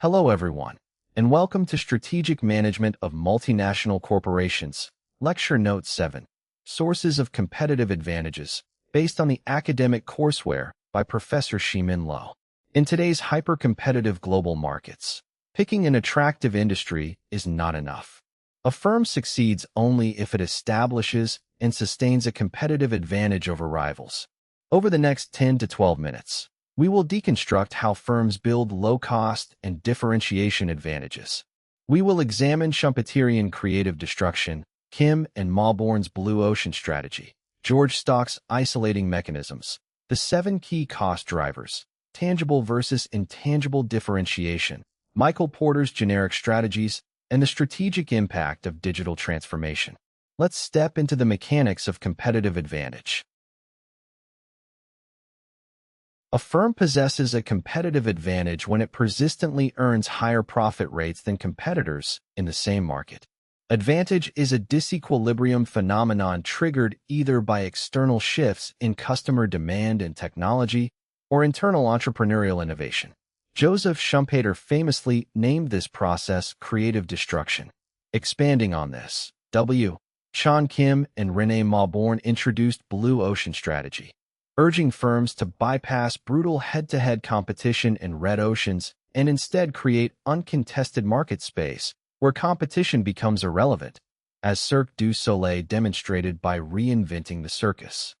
Hello everyone, and welcome to Strategic Management of Multinational Corporations, Lecture Note 7, Sources of Competitive Advantages, based on the academic courseware by Professor Shihmin Lo. In today's hyper-competitive global markets, picking an attractive industry is not enough. A firm succeeds only if it establishes and sustains a competitive advantage over rivals. Over the next 10 to 12 minutes, we will deconstruct how firms build low-cost and differentiation advantages. We will examine Schumpeterian creative destruction, Kim and Mauborn's blue ocean strategy, George Stock's isolating mechanisms, the 7 key cost drivers, tangible versus intangible differentiation, Michael Porter's generic strategies, and the strategic impact of digital transformation. Let's step into the mechanics of competitive advantage. A firm possesses a competitive advantage when it persistently earns higher profit rates than competitors in the same market. Advantage is a disequilibrium phenomenon triggered either by external shifts in customer demand and technology or internal entrepreneurial innovation. Joseph Schumpeter famously named this process creative destruction. Expanding on this, W. Chan Kim and Rene Mauborn introduced blue ocean strategy, urging firms to bypass brutal head-to-head competition in red oceans and instead create uncontested market space where competition becomes irrelevant, as Cirque du Soleil demonstrated by reinventing the circus.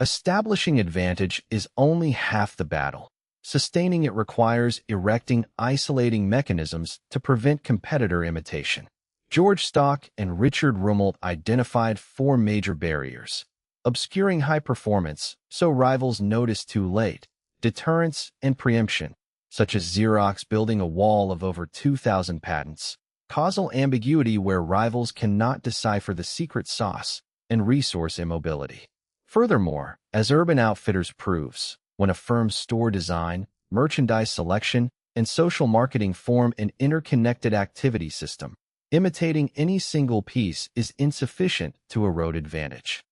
Establishing advantage is only half the battle. Sustaining it requires erecting isolating mechanisms to prevent competitor imitation. George Stock and Richard Rumelt identified 4 major barriers: obscuring high performance, so rivals notice too late; deterrence and preemption, such as Xerox building a wall of over 2,000 patents; causal ambiguity, where rivals cannot decipher the secret sauce; and resource immobility. Furthermore, as Urban Outfitters proves, when a firm's store design, merchandise selection, and social marketing form an interconnected activity system, imitating any single piece is insufficient to erode advantage.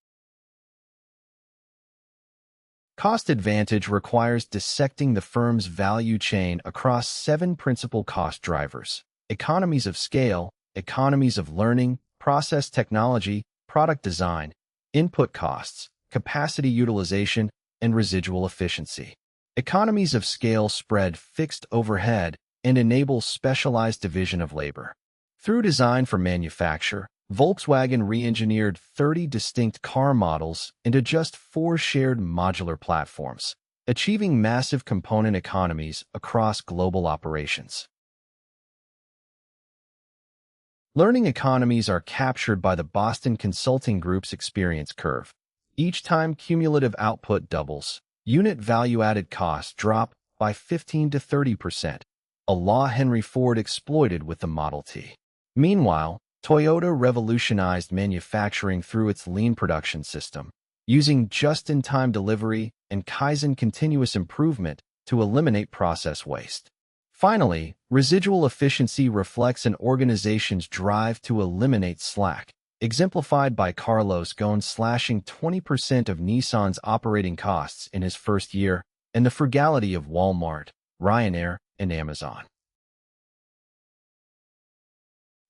Cost advantage requires dissecting the firm's value chain across 7 principal cost drivers: economies of scale, economies of learning, process technology, product design, input costs, capacity utilization, and residual efficiency. Economies of scale spread fixed overhead and enable specialized division of labor. Through design for manufacture, Volkswagen re-engineered 30 distinct car models into just 4 shared modular platforms, achieving massive component economies across global operations. Learning economies are captured by the Boston Consulting Group's experience curve. Each time cumulative output doubles, unit value-added costs drop by 15 to 30%, a law Henry Ford exploited with the Model T. Meanwhile, Toyota revolutionized manufacturing through its lean production system, using just-in-time delivery and Kaizen continuous improvement to eliminate process waste. Finally, residual efficiency reflects an organization's drive to eliminate slack, exemplified by Carlos Ghosn slashing 20% of Nissan's operating costs in his first year, and the frugality of Walmart, Ryanair, and Amazon.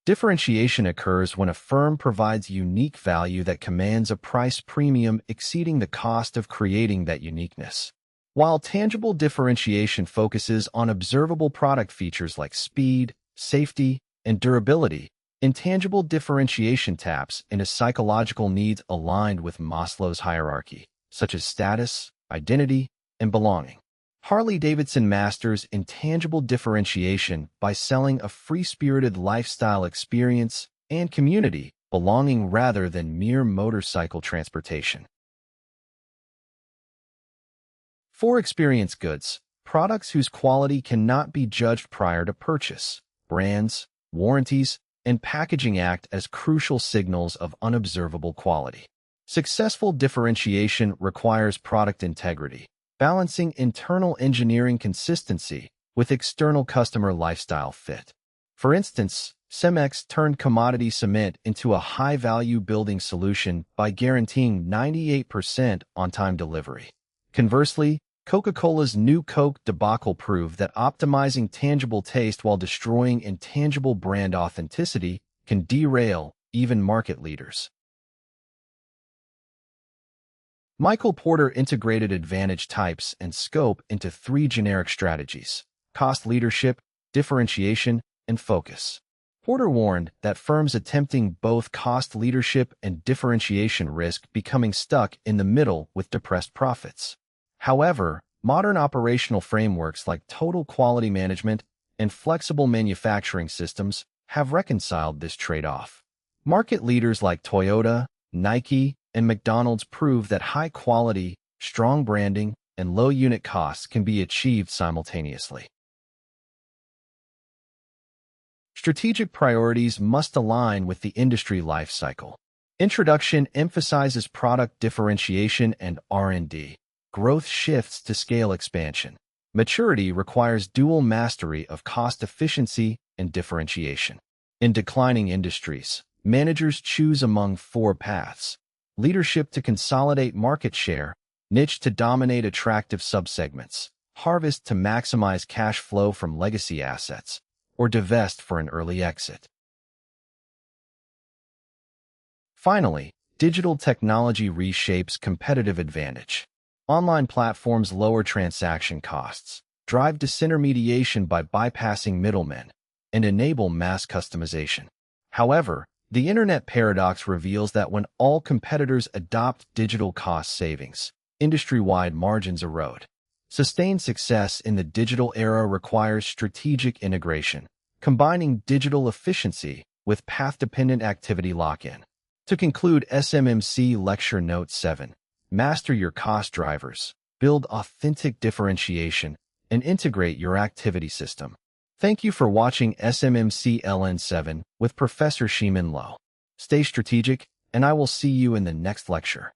Differentiation occurs when a firm provides unique value that commands a price premium exceeding the cost of creating that uniqueness. While tangible differentiation focuses on observable product features like speed, safety, and durability, intangible differentiation taps into psychological needs aligned with Maslow's hierarchy, such as status, identity, and belonging. Harley-Davidson masters intangible differentiation by selling a free-spirited lifestyle experience and community belonging rather than mere motorcycle transportation. For experience goods, products whose quality cannot be judged prior to purchase, brands, warranties, and packaging act as crucial signals of unobservable quality. Successful differentiation requires product integrity, balancing internal engineering consistency with external customer lifestyle fit. For instance, Cemex turned commodity cement into a high-value building solution by guaranteeing 98% on-time delivery. Conversely, Coca-Cola's new Coke debacle proved that optimizing tangible taste while destroying intangible brand authenticity can derail even market leaders. Michael Porter integrated advantage types and scope into 3 generic strategies: cost leadership, differentiation, and focus. Porter warned that firms attempting both cost leadership and differentiation risk becoming stuck in the middle with depressed profits. However, modern operational frameworks like total quality management and flexible manufacturing systems have reconciled this trade-off. Market leaders like Toyota, Nike, and McDonald's prove that high quality, strong branding, and low unit costs can be achieved simultaneously. Strategic priorities must align with the industry life cycle. Introduction emphasizes product differentiation and R&D. Growth shifts to scale expansion. Maturity requires dual mastery of cost efficiency and differentiation. In declining industries, managers choose among 4 paths: leadership to consolidate market share, niche to dominate attractive subsegments, harvest to maximize cash flow from legacy assets, or divest for an early exit. Finally, digital technology reshapes competitive advantage. Online platforms lower transaction costs, drive disintermediation by bypassing middlemen, and enable mass customization. However, the Internet paradox reveals that when all competitors adopt digital cost savings, industry-wide margins erode. Sustained success in the digital era requires strategic integration, combining digital efficiency with path-dependent activity lock-in. To conclude SMMC Lecture Note 7, master your cost drivers, build authentic differentiation, and integrate your activity system. Thank you for watching SMMC LN7 with Professor Shihmin Lo. Stay strategic, and I will see you in the next lecture.